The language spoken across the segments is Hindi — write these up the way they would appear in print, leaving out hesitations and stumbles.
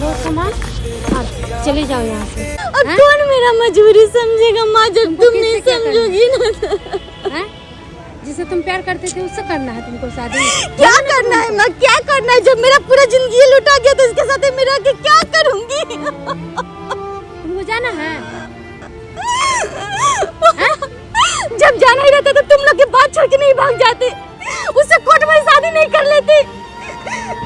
लो सामान और चले जाओ यहाँ से। अब कौन मेरा मजबूरी समझेगा माँ जब तुम नहीं समझोगी ना। जिसे तुम प्यार करते थे उससे करना है तुमको शादी। क्या करना है माँ, क्या करना है? जब मेरा पूरा जिंदगी लुटा गया तो इसके साथ मेरा के क्या करूँगी? तुमको जाना है? जब जाना ही रहता तो तुम लोग के बात छोड़ के नहीं भाग जाते, उससे कोर्ट में शादी नहीं कर लेते।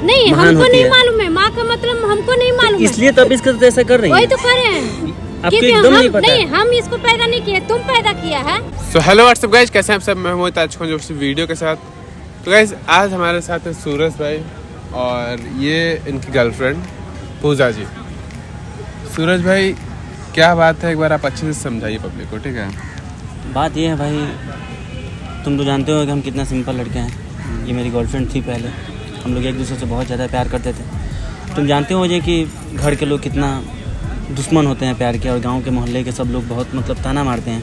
नहीं हमको नहीं मालूम है, माँ का मतलब हमको नहीं मालूम है, इसलिए तब इसका तो ऐसा कर रही है। वही तो कर रहे हैं आपको एकदम नहीं पता नहीं, हम इसको पैदा नहीं किया, तुम पैदा किया है। सो हेलो व्हाट्सअप गाइज, कैसे हैं आप सब? मैं हूं आज जो वीडियो के साथ। तो गाइज आज हमारे साथ है सूरज भाई और ये इनकी गर्लफ्रेंड पूजा जी। सूरज भाई क्या बात है, एक बार आप अच्छे से समझाइए पब्लिक को, ठीक है? बात ये है भाई, तुम तो जानते हो कि हम कितना सिंपल लड़के हैं। ये मेरी गर्लफ्रेंड थी पहले, हम लोग एक दूसरे से बहुत ज़्यादा प्यार करते थे। तुम जानते हो कि घर के लोग कितना दुश्मन होते हैं प्यार के, और गांव के मोहल्ले के सब लोग बहुत मतलब ताना मारते हैं।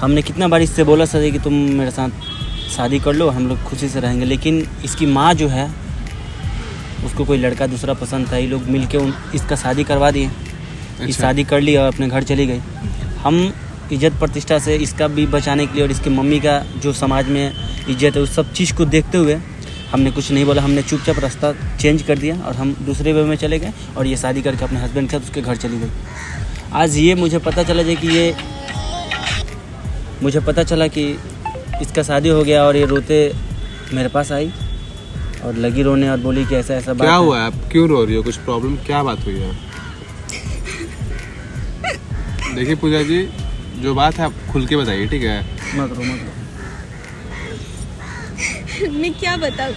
हमने कितना बार इससे बोला सर कि तुम मेरे साथ शादी कर लो, हम लोग खुशी से रहेंगे, लेकिन इसकी माँ जो है उसको कोई लड़का दूसरा पसंद था। ये लोग मिल के इसका शादी करवा दिए। अच्छा। इस शादी कर ली और अपने घर चली गई। हम इज्जत प्रतिष्ठा से इसका भी बचाने के लिए और इसकी मम्मी का जो समाज में इज्जत है उस सब चीज़ को देखते हुए हमने कुछ नहीं बोला। हमने चुपचाप रास्ता चेंज कर दिया और हम दूसरे वे में चले गए और ये शादी करके अपने हस्बैंड के साथ उसके घर चली गई। आज ये मुझे पता चला कि इसका शादी हो गया और ये रोते मेरे पास आई और लगी रोने और बोली कि ऐसा ऐसा बात क्या है। हुआ, आप क्यों रो रही हो? कुछ प्रॉब्लम, क्या बात हुई है? देखिए पूजा जी, जो बात है आप खुल के बताइए, ठीक है? मत रो। मैं क्या बताऊं,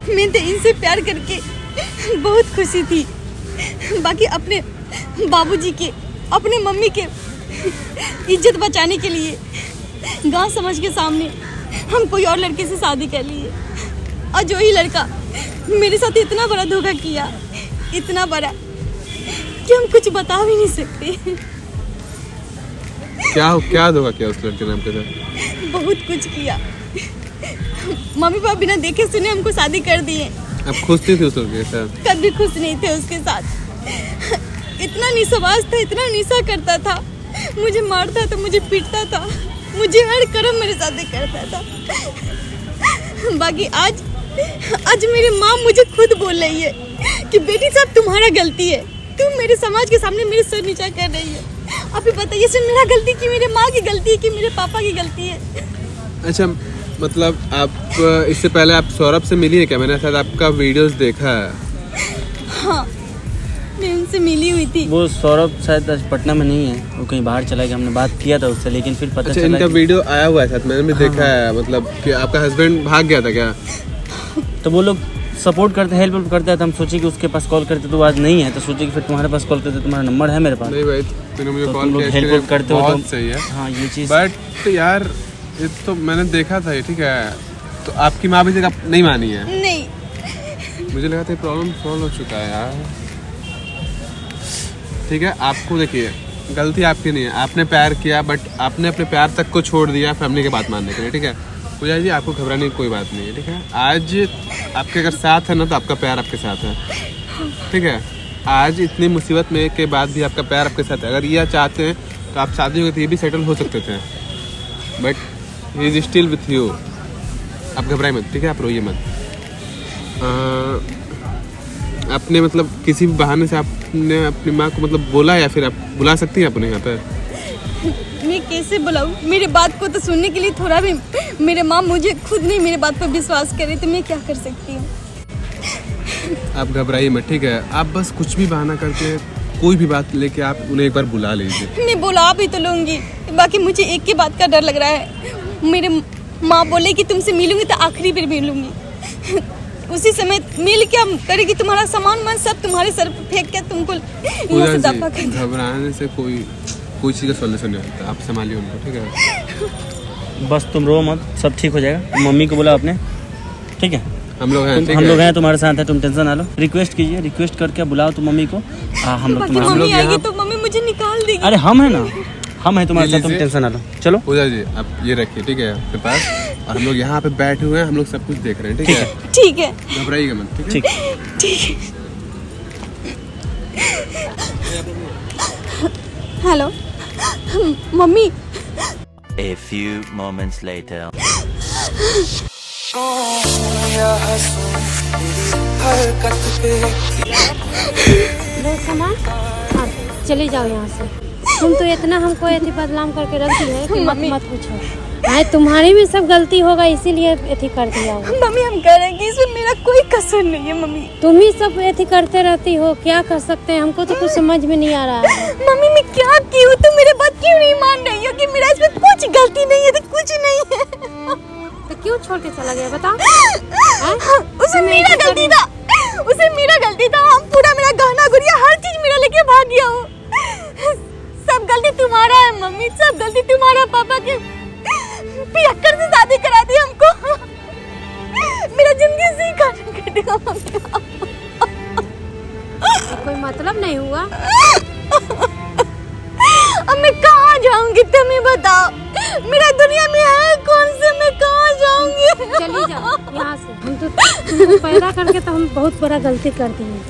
मैं तो इनसे प्यार करके बहुत खुशी थी। बाकी अपने बाबूजी के, अपने मम्मी के इज्जत बचाने के लिए गांव समाज के सामने हम कोई और लड़के से शादी कर लिए, और जो ही लड़का मेरे साथ इतना बड़ा धोखा किया, इतना बड़ा कि हम कुछ बता भी नहीं सकते। क्या धोखा किया उस लड़के ने आपके साथ? बहुत कुछ किया। मम्मी पापा बिना देखे सुने हमको शादी कर दिए। आप खुश थी उस लड़के के साथ? कभी खुश नहीं थे उसके साथ। इतना निस्वार्थ था, इतना निशा करता था, मुझे मारता था, मुझे पीटता था, मुझे हर कर्म मेरे साथ करता था। बाकी आज मेरी माँ मुझे खुद बोल रही है कि बेटी साहब तुम्हारा गलती है, तुम मेरे समाज के सामने मेरे सर नीचा कर रही है। आप ही बताइए सर, मेरा गलती कि मेरे माँ की गलती है कि मेरे पापा की गलती है? अच्छा, मतलब आप इससे पहले आप सौरभ से मिली है क्या? मैंने शायद आपका वीडियोस देखा है। हाँ, मैं उनसे मिली हुई थी। वो सौरभ शायद आज पटना में नहीं है, वो कहीं बाहर चला गया। हमने बात किया था उससे, लेकिन फिर पता चला इनका वीडियो आया हुआ है साथ, मैंने भी देखा है। मतलब कि आपका हस्बैंड भाग गया था क्या? तो वो लोग सपोर्ट करते, हेल्प करते हैं। तो हम सोचे कि उसके पास कॉल करते तो आज नहीं है, तो सोचे कि फिर तुम्हारे पास कॉल करते, तुम्हारा नंबर है मेरे पास। नहीं भाई, तूने मुझे तो कॉल किया, हेल्प करते हो बहुत तो सही है। हाँ, ये चीज़। बट यार ये तो मैंने देखा था, ठीक है? तो आपकी माँ भी नहीं मानी है? नहीं, मुझे लगा था प्रॉब्लम सॉल्व हो चुका है यार। ठीक है, आपको देखिए गलती आपकी नहीं है, आपने प्यार किया, बट आपने अपने प्यार तक को छोड़ दिया फैमिली के बात मानने के लिए, ठीक है? पूजा जी, आपको घबराने की कोई बात नहीं है, ठीक है? आज आपके अगर साथ है ना तो आपका प्यार आपके साथ है, ठीक है? आज इतनी मुसीबत में के बाद भी आपका प्यार आपके साथ है। अगर ये चाहते हैं तो आप शादी हो गई तो ये भी सेटल हो सकते थे, but he is still with you. आप घबराए मत, ठीक है? आप रोइए मत। आपने मतलब किसी भी बहाने से आपने अपनी माँ को मतलब बोला, या फिर आप बुला सकती हैं अपने यहाँ पर? मैं कैसे बुलाऊं? मेरे बात को तो सुनने के लिए थोड़ा भी मेरे माँ मुझे खुद नहीं मेरे बात पर विश्वास करे, तो मैं क्या कर सकती हूँ? आप घबराइए मत, ठीक है? आप बस कुछ भी बहाना करके कोई भी बात लेके आप उन्हें एक बार बुला लीजिए। मैं बुला भी तो लूँगी, बाकी मुझे एक ही बात का डर लग रहा है। मेरे माँ बोले कि तुमसे मिलूंगी तो आखिरी बार मिलूंगी, उसी समय मिल क्या करेगी, तुम्हारा सामान सब तुम्हारे सर पर फेंक के तुमको यहाँ से दफा कर। घबराने से कोई चीज़ का सॉल्यूशन नहीं होता। आप संभालिए उनको, ठीक है? बस तुम रो मत, सब ठीक हो जाएगा। मम्मी को बोला आपने, ठीक है? हम लोग हैं, हम लोग हैं तुम्हारे साथ है, तुम टेंशन ना लो। रिक्वेस्ट कीजिए, रिक्वेस्ट करके बुलाओ तुम मम्मी को। हम लोग तुम्हारे मम्मी आएगी तो मम्मी मुझे निकाल देगी। अरे हम है ना, हम हैं तुम्हारे साथ, तुम टेंशन ना लो। चलो पूजा जी, आप ये रखिए, ठीक है? आपके पास और हम लोग यहाँ पे बैठे हुए हैं, हम लोग सब कुछ देख रहे हैं, ठीक है? ठीक है घबराइएगा मत, ठीक है? ठीक। ठीक है। Hello mummy. A few moments later. लो सामान, हाँ चले जाओ यहाँ से। तुम तो इतना हमको ऐसी बदनाम करके रख दी है कि मत पूछो। हाँ तुम्हारी भी सब गलती होगा, इसीलिए ऐसी कर दिया होगा। मम्मी हम करेंगे, इसमें मेरा कोई कसूर नहीं है मम्मी। तुम ही सब ऐसी करते रहती हो, क्या कर सकते हैं, हमको तो कुछ समझ में नहीं आ रहा है। मम्मी मैं क्या की हूँ, तुम मेरे बात क्यों नहीं मान रही हो कि मेरा इसमें कुछ गलती नहीं है? तो कुछ नहीं है तो क्यों छोड़ के चला गया बताओ? उसे मेरा गलती था, उसे मेरा गलती था। हम पूरा मेरा गहना गुड़िया हर चीज मेरा लेके भाग गया हो। सब गलती तुम्हारा है मम्मी, सब गलती तुम्हारा। पापा के पियक्कर से शादी करा दी हमको। मेरा जिंदगी से ही काट देगा मम्मी। कोई मतलब नहीं हुआ। अब मैं कहाँ जाऊंगी तुम ही बताओ? मेरा दुनिया में है कौन से, मैं कहाँ जाऊंगी? चली जाओ यहाँ से। हम तो तुमको पैदा करके तो हम बहुत बड़ा गलती करती हैं,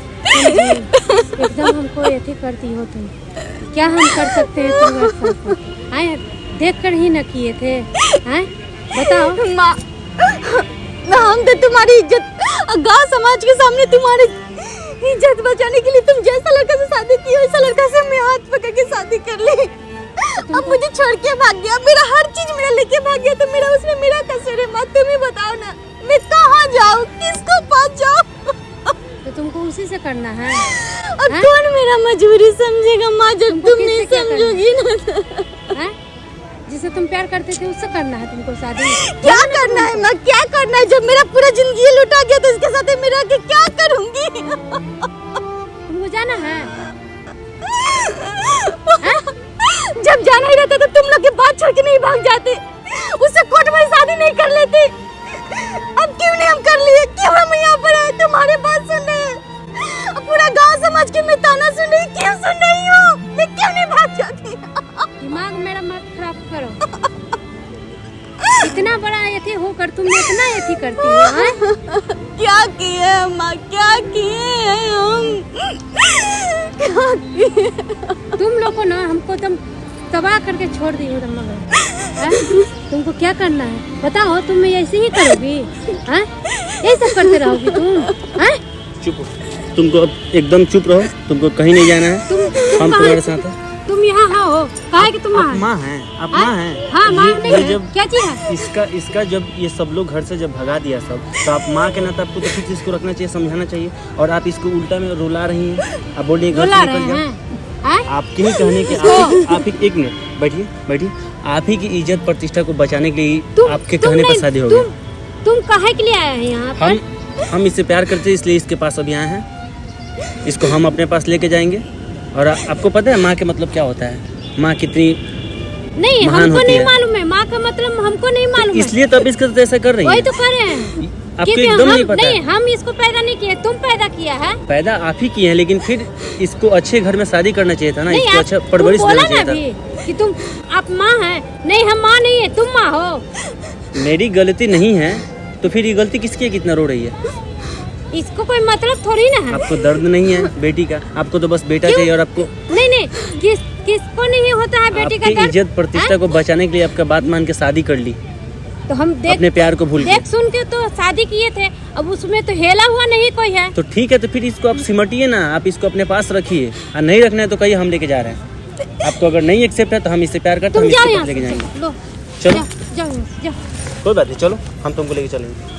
एकदम हमको ऐसे करती हो तुम। क्या हम कर सकते हैं तुम्हारे साथ? आए देख कर ही न किए थे, हैं बताओ। माँ हम तो तुम्हारी इज्जत गाँव समाज के सामने तुम्हारी इज्जत बचाने के लिए तुम जैसा लड़का से शादी की, वैसा लड़का से मैं हाथ पकड़ के शादी कर ली। अब मुझे छोड़ के भाग गया, मेरा हर चीज मेरा लेके भाग गया, तो मेरा उसमें मेरा कसूर है? माँ तुम ही बताओ ना, मैं कहाँ जाऊँ, किसको पास जाऊँ? तो तुमको उसी से करना है। अब कौन मेरा मजबूरी समझेगा माँ, जब तुम नहीं समझोगी ना? जिसे तुम प्यार करते थे उससे करना है तुमको शादी? क्या करना है माँ, क्या करना है? जब मेरा पूरा जिंदगी लुटा गया तो इसके साथ मेरा के क्या करूँगी? तुमको जाना है? जब जाना ही रहता तो तुम लोग के बात छोड़ के नहीं भाग जाते, उससे कोर्ट में शादी नहीं कर लेते। अब क्यों नहीं हम कर लिए? क्यों हम यहाँ पर आए तुम्हारे बात सुन रहे हैं? पूरा गांव समाज के मैं ताना सुन रही, क्यों सुन रही हो? मैं क्यों नहीं भाग जाती? दिमाग मेरा मत खराब करो। इतना बड़ा एथी होकर तुम इतना एथी करती हो, हैं? क्या किए माँ, क्या किए हम? क्या किए? तुम लोग को ना हमको तुम तबाह करके छोड़ दी हो। तुम तुमको क्या करना है बताओ? तुम ऐसे ही करोगी? हैं यही सब करते रहोगी तुम? हैं चुप हो, तुमको अब एकदम चुप रहो, तुमको कहीं नहीं जाना है। हम तुम्हारे साथ हैं। तुम यहाँ हो काहे कि तुम आप माँ हैं, आप माँ हैं। हाँ माँ नहीं है। जब क्या चीज है? इसका जब ये सब लोग घर से जब भगा दिया सब, तो आप माँ के नाते आपको तो कुछ इसको रखना चाहिए, समझाना चाहिए। और आप इसको उल्टा में रुला रही हैं, आप बोल रही हैं घर से निकल जाओ। आपके ही कहने के आप ही एक मिनट बैठिए, आप ही की इज्जत प्रतिष्ठा को बचाने के लिए आपके कहने पर शादी हो गई। तुम काहे के लिए आए हैं यहाँ पर? हम इससे प्यार करते हैं, इसलिए इसके पास अभी आए हैं। इसको हम अपने पास लेके जाएंगे। और आपको पता है माँ के मतलब क्या होता है? माँ कितनी नहीं हमको नहीं मालूम है माँ का मतलब, हमको नहीं मालूम। इसलिए तो अब इसके साथ ऐसा कर रही है। वही तो कर रहे हैं। आपको एकदम नहीं पता? नहीं हम इसको पैदा नहीं किए, तुम पैदा किया है। पैदा आप ही किए हैं, लेकिन फिर इसको अच्छे घर में शादी करना चाहिए था ना, इसको अच्छा परवरिश देना चाहिए था। कि तुम आप माँ है? नहीं हम माँ नहीं है, तुम माँ हो। मेरी गलती नहीं है तो फिर ये गलती किसकी है? कितना रो रही है? इसको कोई मतलब थोड़ी ना है। आपको दर्द नहीं है बेटी का? आपको तो बस बेटा चाहिए। और आपको नहीं किसको नहीं होता है बेटी का दर्द? इज्जत प्रतिष्ठा को बचाने के लिए आपका बात मान के शादी कर ली, तो हम अपने प्यार को भूल गए। देख सुन के तो शादी किए थे, अब उसमें तो हेला हुआ नहीं कोई है। तो ठीक है, तो फिर इसको आप सिमटिए ना, आप इसको अपने पास रखिए। और नहीं रखना है तो कहिए हम लेके जा रहे हैं। आपको अगर नहीं एक्सेप्ट है तो हम इससे प्यार करते हैं, हम इसके पास लेके जाएंगे। लो चलो जाओ। कोई बात नहीं, चलो हम तुमको लेके चलेंगे।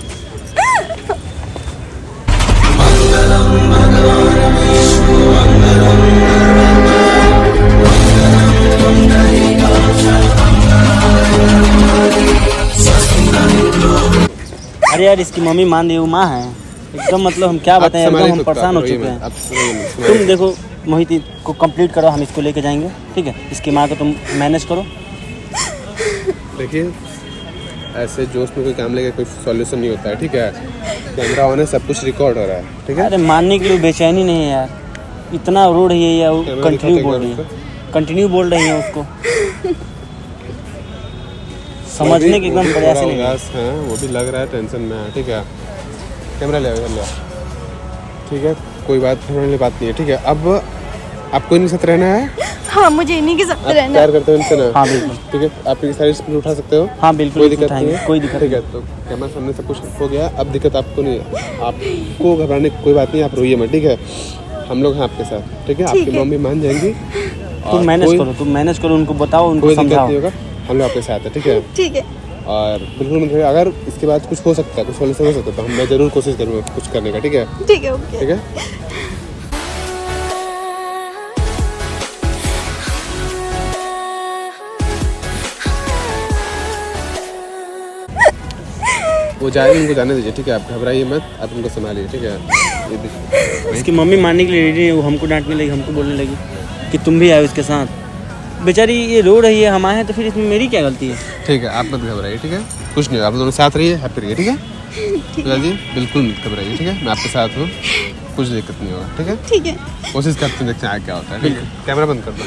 अरे यार इसकी मम्मी मान रही, वो माँ है एकदम, मतलब हम क्या बताएं, एकदम हम परेशान हो चुके हैं। तुम देखो मोहित को कंप्लीट करो, हम इसको लेके जाएंगे, ठीक है? इसकी माँ को तुम मैनेज करो। देखिए ऐसे जोश में कोई काम लेके कोई सॉल्यूशन नहीं होता है, ठीक है? कैमरा ऑन है, सब कुछ रिकॉर्ड हो रहा है, ठीक है? अरे मानने के लिए बेचैनी नहीं है यार, इतना रो रही है या कंटिन्यू बोल रही है उसको। समझने की एकदम प्रयास ही नहीं है। उदास है, वो भी लग रहा है टेंशन में है, ठीक है। कैमरा ले आओ, ठीक है, कोई बात वाली बात नहीं है, ठीक है। अब आपको इनके साथ रहना है, हाँ मुझे इन्हीं के साथ आप रहना प्यार है। करते हो इनसे ना? हाँ बिल्कुल। ठीक है, आप इनकी सारी स्पीड उठा सकते हो? हाँ बिल्कुल, कोई दिक्कत उठाएंगे, नहीं है, कोई दिक्कत ठीक है। तो कैमरा सामने सब कुछ हो गया, अब दिक्कत आपको नहीं है, आपको घबराने की कोई बात नहीं, आप रोइए मत, ठीक है। हम लोग हैं आपके साथ, ठीक है। आपकी मम्मी मान जाएंगी, तुम मैनेज करो, उनको बताओ, उनको कोई दिक्कत समझाओ। नहीं होगा, हम लोग आपके साथ हैं, ठीक है। ठीक है। और बिल्कुल मत डरिए, अगर इसके बाद कुछ हो सकता है, कुछ सॉल्यूशन हो सकता है, तो मैं ज़रूर कोशिश करूँगा कुछ करने का, ठीक है। ठीक है, ओके। ठीक है। वो जाएगी, उनको जाने दीजिए, ठीक है। आप घबराइए मत, आप उनको संभालिए, ठीक है। ये देखिए, इसकी मम्मी मानने के लिए रेडी है, वो हमको डांटने लगी, हमको बोलने लगी कि तुम भी आओ इसके साथ। बेचारी ये रो रही है, हम आए हैं तो फिर इसमें मेरी क्या गलती है? ठीक है, आप मत घबराइए, ठीक है। कुछ नहीं, आप दोनों साथ रहिए, हैप्पी रहिए, ठीक है। पूजा जी बिल्कुल मत घबराइए, ठीक है। मैं आपके साथ हूँ, कुछ दिक्कत नहीं होगा, ठीक है। ठीक है। कोशिश करते हैं, देखते हैं आगे क्या होता है, ठीक है। कैमरा बंद कर दो।